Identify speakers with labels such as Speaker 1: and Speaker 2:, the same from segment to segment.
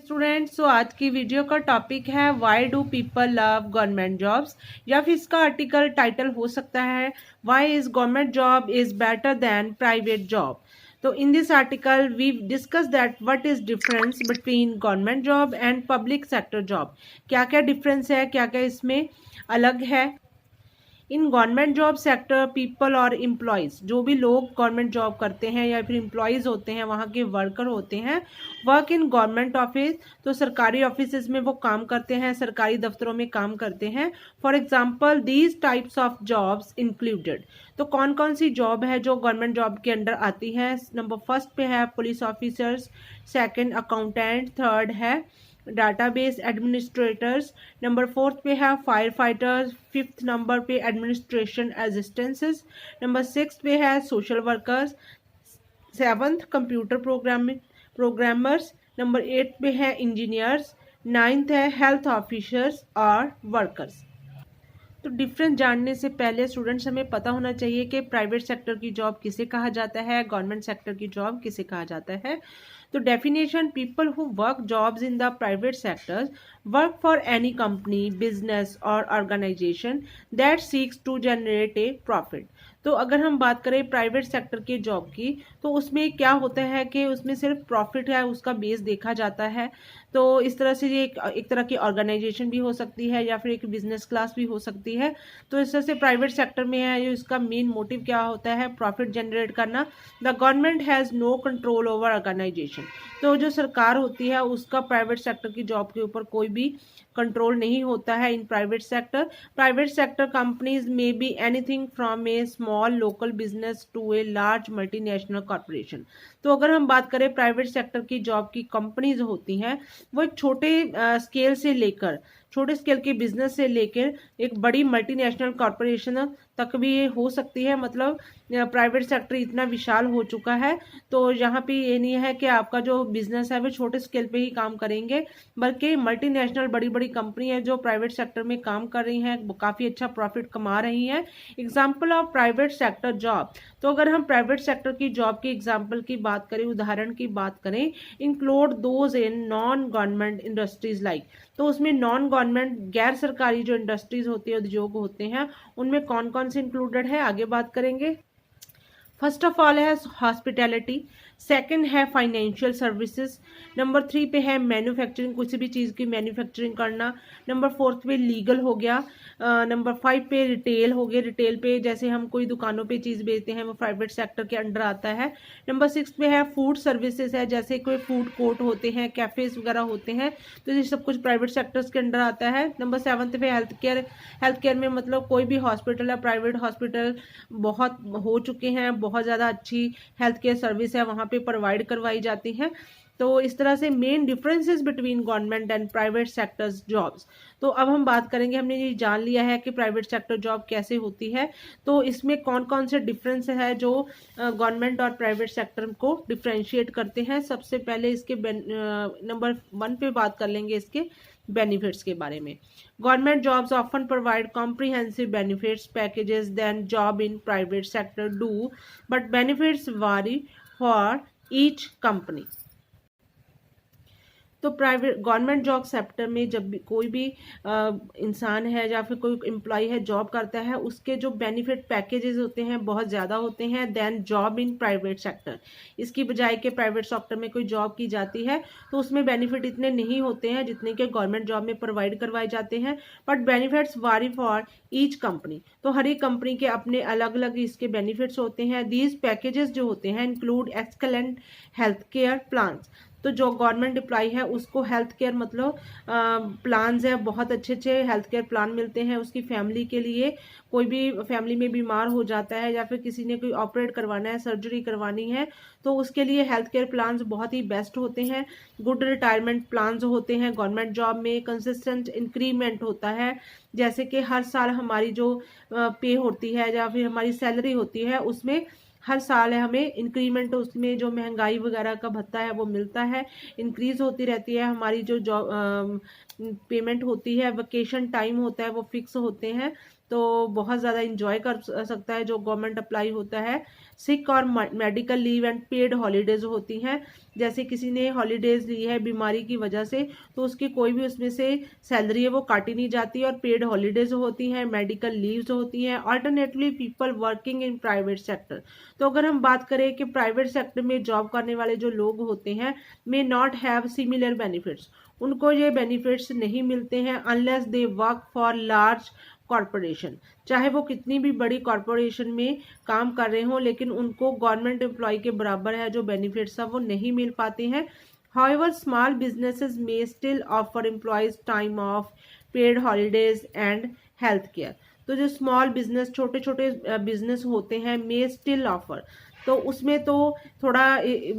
Speaker 1: Students, तो आज की वीडियो का टॉपिक है why do people love government jobs, या फिर इसका आर्टिकल टाइटल हो सकता है why is government job is better than private job. तो in this article we discuss that what is difference between government job and public sector job. क्या क्या difference है, क्या क्या इसमें अलग है। In government job sector people और एम्प्लॉयज़, जो भी लोग गवर्नमेंट जॉब करते हैं या फिर एम्प्लॉयज़ होते हैं, वहाँ के वर्कर होते हैं, वर्क इन गवर्नमेंट ऑफिस, तो सरकारी ऑफिस में वो काम करते हैं, सरकारी दफ्तरों में काम करते हैं। For example these types of jobs included. तो कौन कौन सी जॉब है जो गवर्नमेंट जॉब के अंडर आती है। नंबर फर्स्ट पे है police officers, second accountant, third है डाटाबेस एडमिनिस्ट्रेटर्स, नंबर फोर्थ पे है फायर फाइटर्स, फिफ्थ नंबर पे एडमिनिस्ट्रेशन असिस्टेंसेस, नंबर सिक्स पे है social workers, seventh computer programmers, number eight पे है इंजीनियर्स, नाइन्थ है हेल्थ ऑफिसर्स और वर्कर्स। तो डिफरेंस जानने से पहले स्टूडेंट्स हमें पता होना चाहिए कि प्राइवेट सेक्टर की जॉब किसे कहा जाता है, गवर्नमेंट सेक्टर की जॉब किसे कहा जाता है। तो definition, people who work jobs in the private sectors work for any company, business और organization that seeks to generate a profit. तो अगर हम बात करें प्राइवेट सेक्टर की जॉब की, तो उसमें क्या होता है कि उसमें सिर्फ प्रॉफिट है, उसका बेस देखा जाता है। तो इस तरह से ये एक तरह की ऑर्गेनाइजेशन भी हो सकती है या फिर एक बिजनेस क्लास भी हो सकती है। तो इस तरह से प्राइवेट सेक्टर में है, इसका मेन मोटिव क्या होता है, प्रॉफिट जनरेट करना। The government has no control over organisation. तो जो सरकार होती है उसका प्राइवेट सेक्टर की जॉब के ऊपर कोई भी कंट्रोल नहीं होता है। इन प्राइवेट सेक्टर कंपनीज में be anything from a small local business to a large multinational corporation. तो अगर हम बात करें प्राइवेट सेक्टर की जॉब की कंपनीज होती हैं, वो एक छोटे स्केल के बिजनेस से लेकर एक बड़ी मल्टीनेशनल कॉर्पोरेशन तक भी ये हो सकती है। मतलब प्राइवेट सेक्टर इतना विशाल हो चुका है, तो यहाँ पे ये नहीं है कि आपका जो बिजनेस है वो छोटे स्केल पे ही काम करेंगे, बल्कि मल्टीनेशनल बड़ी बड़ी कंपनी है जो प्राइवेट सेक्टर में काम कर रही हैं, काफ़ी अच्छा प्रॉफिट कमा रही हैं। Example of private sector job. तो अगर हम प्राइवेट सेक्टर की जॉब के एग्जाम्पल की बात करें, उदाहरण की बात करें, include those in non government industries like. तो उसमें नॉन गवर्नमेंट गैर सरकारी जो इंडस्ट्रीज होती है, उद्योग होते हैं, उनमें कौन कौन से इंक्लूडेड है आगे बात करेंगे। फर्स्ट ऑफ ऑल है हॉस्पिटैलिटी, सेकंड है फाइनेंशियल सर्विसेज, नंबर थ्री पे है मैन्युफैक्चरिंग, किसी भी चीज़ की मैन्युफैक्चरिंग करना, नंबर फोर्थ पे लीगल हो गया, नंबर फाइव पे रिटेल हो गया, रिटेल पे जैसे हम कोई दुकानों पे चीज़ बेचते हैं वो प्राइवेट सेक्टर के अंडर आता है। नंबर सिक्स पे है फूड सर्विसेज है, जैसे कोई फूड कोर्ट होते हैं, कैफेज वगैरह होते हैं, तो ये सब कुछ प्राइवेट सेक्टर्स के अंडर आता है। नंबर सेवन्थ पे हेल्थ केयर में मतलब कोई भी हॉस्पिटल है, प्राइवेट हॉस्पिटल बहुत हो चुके हैं, बहुत ज़्यादा अच्छी हेल्थ केयर सर्विस है वहाँ पे प्रोवाइड करवाई जाती है। तो इस तरह से main differences between government and private sectors jobs. तो अब हम बात करेंगे, हमने ये जान लिया है कि प्राइवेट सेक्टर जॉब कैसे होती है, तो इसमें कौन कौन से डिफरेंस है जो गवर्नमेंट और प्राइवेट सेक्टर को डिफ्रेंशिएट करते हैं। सबसे पहले इसके नंबर वन पे बात कर लेंगे इसके बेनिफिट्स के बारे में। Government jobs often provide comprehensive benefits packages than job in private sector do, but benefits vary for each company. तो प्राइवेट गवर्नमेंट जॉब सेक्टर में जब भी कोई भी इंसान है या फिर कोई एम्प्लॉय है जॉब करता है, उसके जो बेनिफिट पैकेजेस होते हैं बहुत ज़्यादा होते हैं than job in private sector. इसकी बजाय के प्राइवेट सेक्टर में कोई जॉब की जाती है तो उसमें बेनिफिट इतने नहीं होते हैं जितने के गवर्नमेंट जॉब में प्रोवाइड करवाए जाते हैं, but benefits vary for each company. तो हर एक कंपनी के अपने अलग अलग इसके बेनिफिट्स होते हैं। दीज पैकेजेस जो होते हैं include excellent health care plans. तो जो गवर्नमेंट एम्प्लॉय है उसको हेल्थ केयर मतलब प्लान्स है, बहुत अच्छे अच्छे हेल्थ केयर प्लान मिलते हैं उसकी फैमिली के लिए। कोई भी फैमिली में बीमार हो जाता है या फिर किसी ने कोई ऑपरेट करवाना है, सर्जरी करवानी है, तो उसके लिए हेल्थ केयर प्लान्स बहुत ही बेस्ट होते हैं। गुड रिटायरमेंट प्लान्स होते हैं गवर्नमेंट जॉब में। कंसिस्टेंट इंक्रीमेंट होता है, जैसे कि हर साल हमारी जो पे होती है या फिर हमारी सैलरी होती है उसमें हर साल है हमें इंक्रीमेंट, उसमें जो महंगाई वगैरह का भत्ता है वो मिलता है, इंक्रीज होती रहती है। हमारी जो जॉब पेमेंट होती है, वेकेशन टाइम होता है वो फिक्स होते हैं। तो बहुत ज़्यादा इंजॉय कर सकता है जो गवर्नमेंट अप्लाई होता है। सिक और medical leave and paid holidays होती हैं। जैसे किसी ने हॉलीडेज ली है बीमारी की वजह से, तो उसकी कोई भी उसमें से सैलरी है वो काटी नहीं जाती, और पेड हॉलीडेज होती हैं, मेडिकल लीव्स होती हैं। Alternately people working in private sector, तो अगर हम बात करें कि प्राइवेट सेक्टर में जॉब करने वाले जो लोग होते हैं may not have similar benefits, उनको ये बेनिफिट्स नहीं मिलते हैं unless they work for large corporation, चाहे वो कितनी भी बड़ी कॉरपोरेशन में काम कर रहे हों, लेकिन उनको गवर्नमेंट एम्प्लॉय के बराबर है जो बेनिफिट्स है वो नहीं मिल पाते हैं। However small businesses may still offer employees time of, paid holidays and health care. तो जो स्मॉल बिजनेस, छोटे छोटे बिजनेस होते हैं, मे स्टिल ऑफर, तो उसमें तो थोड़ा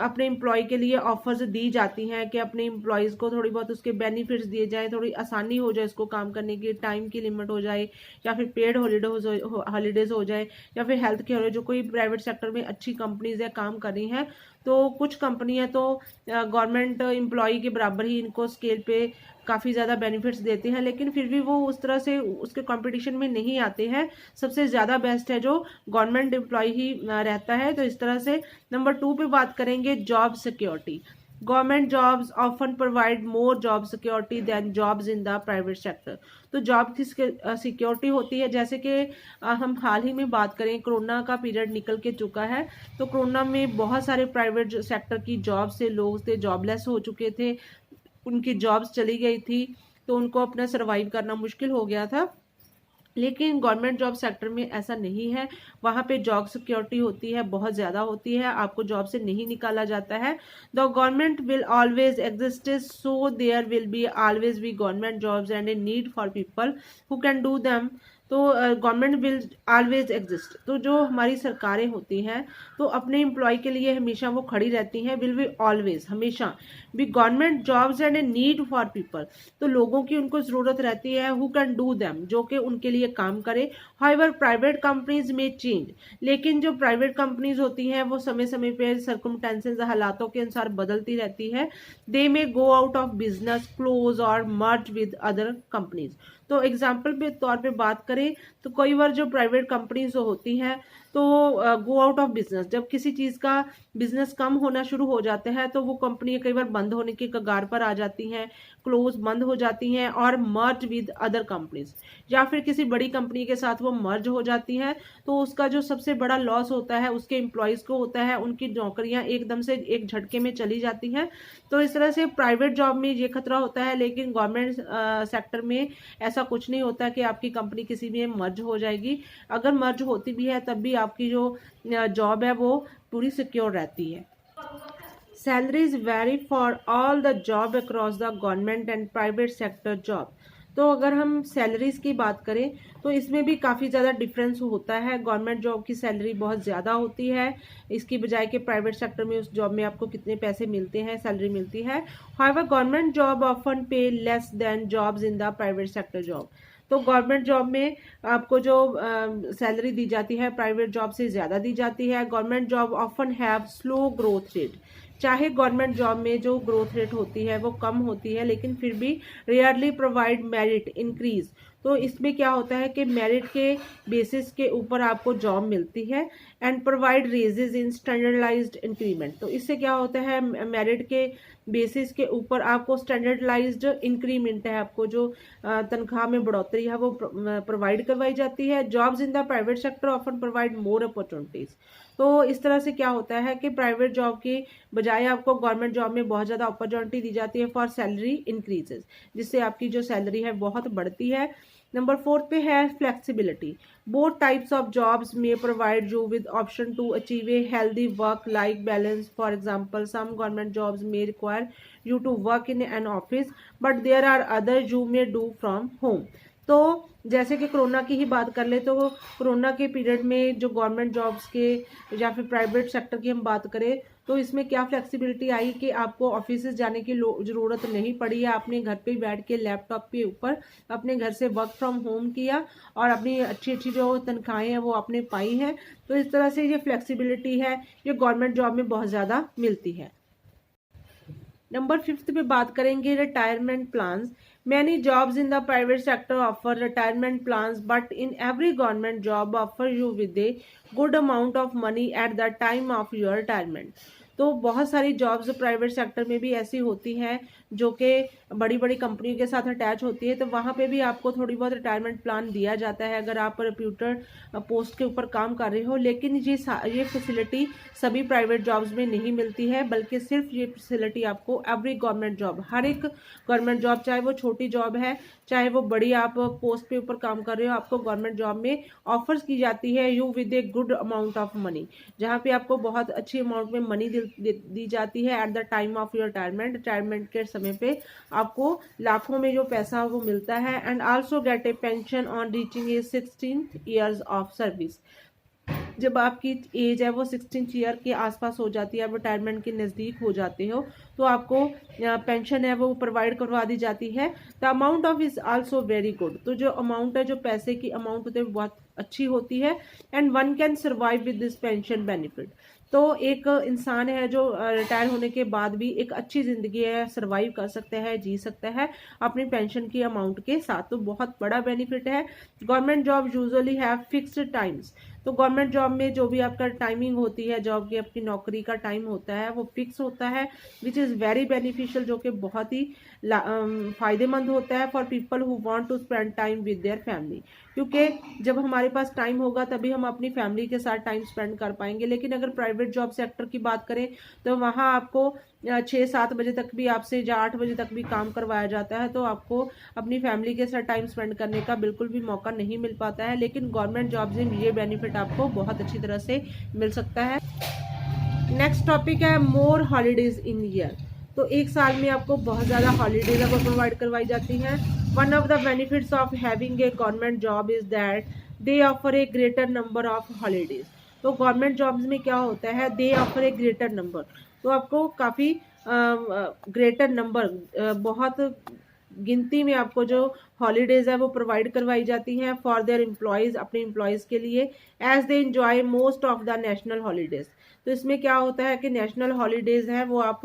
Speaker 1: अपने एम्प्लॉय के लिए ऑफर्स दी जाती हैं कि अपने एम्प्लॉयज़ को थोड़ी बहुत उसके बेनिफिट्स दिए जाए, थोड़ी आसानी हो जाए उसको काम करने की, टाइम की लिमिट हो जाए, या फिर पेड हॉलीडेज हो जाए, या फिर हेल्थ केयर। जो कोई प्राइवेट सेक्टर में अच्छी कंपनीज है काम कर रही हैं, तो कुछ कंपनियां तो गवर्नमेंट एम्प्लॉय के बराबर ही इनको स्केल पे काफ़ी ज़्यादा बेनिफिट्स देते हैं, लेकिन फिर भी वो उस तरह से उसके कंपटीशन में नहीं आते हैं। सबसे ज़्यादा बेस्ट है जो गवर्नमेंट एम्प्लॉय ही रहता है। तो इस तरह से नंबर 2 पे बात करेंगे, job security. Government jobs often provide more job security than jobs in the private sector. तो जॉब की सिक्योरिटी होती है, जैसे कि हम हाल ही में बात करें, कोरोना का पीरियड निकल के चुका है, तो कोरोना में बहुत सारे प्राइवेट सेक्टर की जॉब से लोग थे जॉबलेस हो चुके थे, उनकी जॉब्स चली गई थी, तो उनको अपना सर्वाइव करना मुश्किल हो गया था। लेकिन गवर्नमेंट जॉब सेक्टर में ऐसा नहीं है, वहाँ पे जॉब सिक्योरिटी होती है, बहुत ज़्यादा होती है, आपको जॉब से नहीं निकाला जाता है। The government will always exist, so there will be always be government jobs and a need for people who can do them. तो गवर्नमेंट विल ऑलवेज एग्जिस्ट, तो जो हमारी सरकारें होती हैं तो अपने एम्प्लॉय के लिए हमेशा वो खड़ी रहती हैं, विल बी ऑलवेज, हमेशा be government jobs and a need for people, तो लोगों की उनको ज़रूरत रहती है, हु कैन डू दैम, जो कि उनके लिए काम करे। हाउएवर प्राइवेट कंपनीज में चेंज, लेकिन जो प्राइवेट कंपनीज होती हैं वो समय समय पे सर्कमस्टेंसेस, हालातों के अनुसार बदलती रहती है। दे में go out of business, close और मर्ज विद अदर कंपनीज। तो एग्जाम्पल पे तौर पे बात करें तो कई बार जो प्राइवेट कंपनीज होती हैं तो गो आउट ऑफ बिजनेस, जब किसी चीज़ का बिजनेस कम होना शुरू हो जाता है तो वो कंपनी कई बार बंद होने के कगार पर आ जाती हैं, क्लोज, बंद हो जाती हैं, और मर्ज विद अदर कंपनीज, या फिर किसी बड़ी कंपनी के साथ वो मर्ज हो जाती हैं, तो उसका जो सबसे बड़ा लॉस होता है उसके एम्प्लॉयज़ को होता है, उनकी नौकरियां एकदम से एक झटके में चली जाती हैं। तो इस तरह से प्राइवेट जॉब में ये खतरा होता है, लेकिन गवर्नमेंट सेक्टर में ऐसा कुछ नहीं होता कि आपकी कंपनी किसी में मर्ज हो जाएगी। अगर मर्ज होती भी है तब भी आपकी जो जॉब है वो पूरी सिक्योर रहती है। Salaries vary for all the job across the government and private sector job। तो अगर हम सैलरीज की बात करें तो इसमें भी काफ़ी ज़्यादा डिफरेंस होता है। गवर्नमेंट जॉब की सैलरी बहुत ज़्यादा होती है इसकी बजाय कि प्राइवेट सेक्टर में उस जॉब में आपको कितने पैसे मिलते हैं, सैलरी मिलती है। हाउएवर गवर्नमेंट जॉब ऑफन पे less than jobs in the private sector job. तो गवर्नमेंट जॉब में आपको जो सैलरी दी जाती है प्राइवेट जॉब से ज़्यादा दी जाती है। Government job often have slow growth rate, चाहे गवर्नमेंट जॉब में जो ग्रोथ रेट होती है वो कम होती है, लेकिन फिर भी रेयरली प्रोवाइड मेरिट इंक्रीज। तो इसमें क्या होता है कि मेरिट के बेसिस के ऊपर आपको जॉब मिलती है, and provide raises in standardised increment. तो इससे क्या होता है, मेरिट के बेसिस के ऊपर आपको स्टैंडर्डाइज्ड इंक्रीमेंट है, आपको जो तनख्वाह में बढ़ोतरी है वो प्रोवाइड करवाई जाती है। Jobs in the private sector often provide more opportunities. तो इस तरह से क्या होता है कि प्राइवेट जॉब की बजाय आपको गवर्नमेंट जॉब में बहुत ज़्यादा अपॉर्चुनिटी दी जाती है फॉर सैलरी इंक्रीजेस, जिससे आपकी जो सैलरी है बहुत बढ़ती है। नंबर 4 पे है flexibility. Both types of jobs may provide you with option to achieve a healthy work life balance. For example some government jobs may require you to work in an office but there are other you may do from home. तो जैसे कि corona की ही बात कर ले तो corona के period में जो गवर्नमेंट जॉब्स के या फिर प्राइवेट सेक्टर की हम बात करें तो इसमें क्या फ्लेक्सिबिलिटी आई कि आपको ऑफिस जाने की ज़रूरत नहीं पड़ी है, आपने घर पे बैठ के लैपटॉप के ऊपर अपने घर से वर्क फ्रॉम होम किया और अपनी अच्छी अच्छी जो तनख्वाहें हैं वो आपने पाई हैं। तो इस तरह से ये फ्लेक्सिबिलिटी है ये गवर्नमेंट जॉब में बहुत ज़्यादा मिलती है। नंबर 5 पे बात करेंगे retirement plans. Many jobs in the private sector offer retirement plans but in every government job offer you with a good amount of money at the time of your retirement. तो बहुत सारी jobs private sector में भी ऐसी होती हैं जो कि बड़ी बड़ी कंपनियों के साथ अटैच होती है, तो वहाँ पे भी आपको थोड़ी बहुत रिटायरमेंट प्लान दिया जाता है अगर आप रिप्यूटेड पोस्ट के ऊपर काम कर रहे हो। लेकिन ये फैसिलिटी सभी प्राइवेट जॉब्स में नहीं मिलती है, बल्कि सिर्फ ये फैसिलिटी आपको एवरी गवर्नमेंट जॉब, हर एक गवर्नमेंट जॉब, चाहे वो छोटी जॉब है चाहे वो बड़ी आप पोस्ट पे ऊपर काम कर रहे हो, आपको गवर्नमेंट जॉब में ऑफर्स की जाती है you with a good amount of money, जहाँ पे आपको बहुत अच्छी अमाउंट में मनी दी जाती है at the time of your retirement. Retirement के समय पे आपको लाखों में जो पैसा वो मिलता है। And also get A pension on reaching A 16th years of service. जब आपकी एज है वो 16 ईयर के आसपास हो जाती है, आप रिटायरमेंट के नज़दीक हो जाते हो, तो आपको पेंशन है वो प्रोवाइड करवा दी जाती है। The amount of is also very good. तो जो अमाउंट है, जो पैसे की अमाउंट होती है, बहुत अच्छी होती है। And one can survive with this pension benefit. तो एक इंसान है जो रिटायर होने के बाद भी एक अच्छी ज़िंदगी है सर्वाइव कर सकता है, जी सकता है अपनी पेंशन की अमाउंट के साथ। तो बहुत बड़ा बेनिफिट है। Government job usually have fixed times. तो गवर्नमेंट जॉब में जो भी आपका टाइमिंग होती है, जॉब की अपनी नौकरी का टाइम होता है वो फिक्स होता है, विच इज़ वेरी बेनिफिशियल, जो कि बहुत ही फायदेमंद होता है for people who want to spend time with their family. क्योंकि जब हमारे पास टाइम होगा तभी हम अपनी फैमिली के साथ टाइम स्पेंड कर पाएंगे। लेकिन अगर प्राइवेट जॉब सेक्टर की बात करें तो वहाँ आपको 6-7 बजे तक भी आपसे या 8 बजे तक भी काम करवाया जाता है, तो आपको अपनी फैमिली के साथ टाइम स्पेंड करने का बिल्कुल भी मौका नहीं मिल पाता है। लेकिन गवर्नमेंट जॉब्स में ये बेनिफिट आपको बहुत अच्छी तरह से मिल सकता है। नेक्स्ट टॉपिक है मोर हॉलीडेज इन ईयर। तो एक साल में आपको बहुत ज़्यादा हॉलीडेज आपको प्रोवाइड करवाई जाती हैं। One of the benefits of having a government job is that they offer A greater number of holidays. तो गवर्नमेंट जॉब्स में क्या होता है, दे ऑफर ए ग्रेटर नंबर। तो आपको काफ़ी ग्रेटर नंबर, बहुत गिनती में आपको जो हॉलीडेज है वो प्रोवाइड करवाई जाती हैं फॉर देयर एम्प्लॉयज़, अपने एम्प्लॉयज़ के लिए, as they enjoy most of the national holidays. तो इसमें क्या होता है कि नेशनल हॉलीडेज हैं वो आप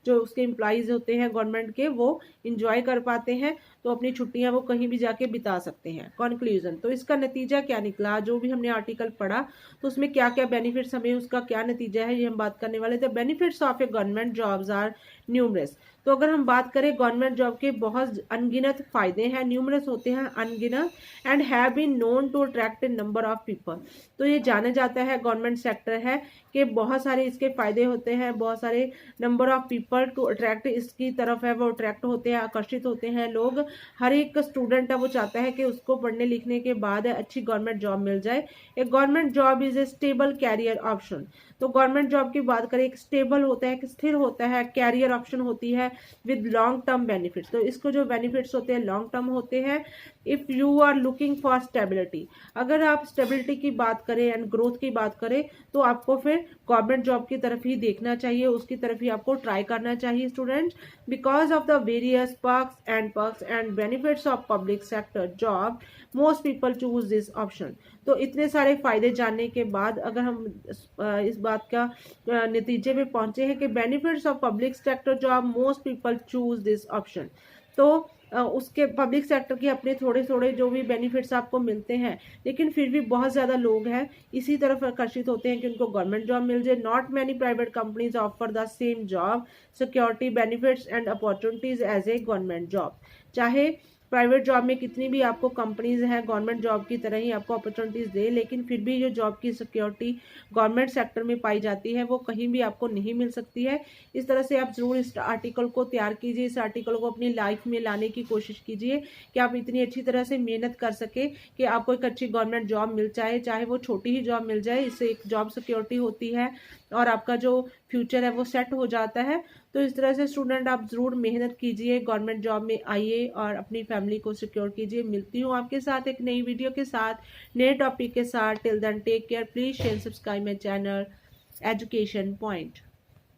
Speaker 1: जो उसके एम्प्लॉयज़ होते हैं गवर्नमेंट के वो इंजॉय कर पाते हैं, तो अपनी छुट्टियां वो कहीं भी जाके बिता सकते हैं। कंक्लूजन, तो इसका नतीजा क्या निकला, जो भी हमने आर्टिकल पढ़ा तो उसमें क्या क्या बेनिफिट्स, हमें उसका क्या नतीजा है ये हम बात करने वाले थे। Benefits of a government jobs are numerous. तो अगर हम बात करें गवर्नमेंट जॉब के बहुत अनगिनत फायदे हैं, न्यूमरस होते हैं, अनगिनत, and have been known to attract a number of people. तो ये जाना जाता है गवर्नमेंट सेक्टर है कि बहुत सारे इसके फायदे होते हैं, बहुत सारे number of people to attract इसकी तरफ है वो अट्रैक्ट होते हैं, आकर्षित होते हैं लोग। हर एक स्टूडेंट है वो चाहता है कि उसको पढ़ने लिखने के बाद अच्छी गवर्नमेंट जॉब मिल जाए। एक government job is a stable career option. तो गवर्नमेंट जॉब की बात करें, एक स्टेबल होता है, एक स्थिर होता है, कैरियर ऑप्शन होती है विद लॉन्ग टर्म बेनिफिट्स। तो इसको जो बेनिफिट्स होते हैं लॉन्ग टर्म होते हैं। If you are looking for stability, अगर आप स्टेबिलिटी की बात करें एंड ग्रोथ की बात करें तो आपको फिर गवर्नमेंट जॉब की तरफ ही देखना चाहिए, उसकी तरफ ही आपको ट्राई करना चाहिए students. Because of the various perks and benefits of public sector job most people choose this option. तो इतने सारे फायदे जानने के बाद अगर हम इस बात का नतीजे में पहुंचे हैं कि benefits of public sector job most people choose this option, तो उसके पब्लिक सेक्टर के अपने थोड़े थोड़े जो भी बेनिफिट्स आपको मिलते हैं, लेकिन फिर भी बहुत ज़्यादा लोग हैं इसी तरफ आकर्षित होते हैं कि उनको गवर्नमेंट जॉब मिल जाए। Not many private companies offer the same job security benefits and opportunities as a government job. चाहे प्राइवेट जॉब में कितनी भी आपको कंपनीज हैं गवर्नमेंट जॉब की तरह ही आपको अपॉर्चुनिटीज दे, लेकिन फिर भी जो जॉब की सिक्योरिटी गवर्नमेंट सेक्टर में पाई जाती है वो कहीं भी आपको नहीं मिल सकती है। इस तरह से आप जरूर इस आर्टिकल को तैयार कीजिए, इस आर्टिकल को अपनी लाइफ में लाने की कोशिश कीजिए कि आप इतनी अच्छी तरह से मेहनत कर सके कि आपको एक अच्छी गवर्नमेंट जॉब मिल जाए, चाहे वो छोटी ही जॉब मिल जाए, इससे एक जॉब सिक्योरिटी होती है और आपका जो फ्यूचर है वो सेट हो जाता है। तो इस तरह से स्टूडेंट आप ज़रूर मेहनत कीजिए, गवर्नमेंट जॉब में आइए और अपनी फैमिली को सिक्योर कीजिए। मिलती हूँ आपके साथ एक नई वीडियो के साथ, नए टॉपिक के साथ। Till then take care, please share subscribe my channel education point.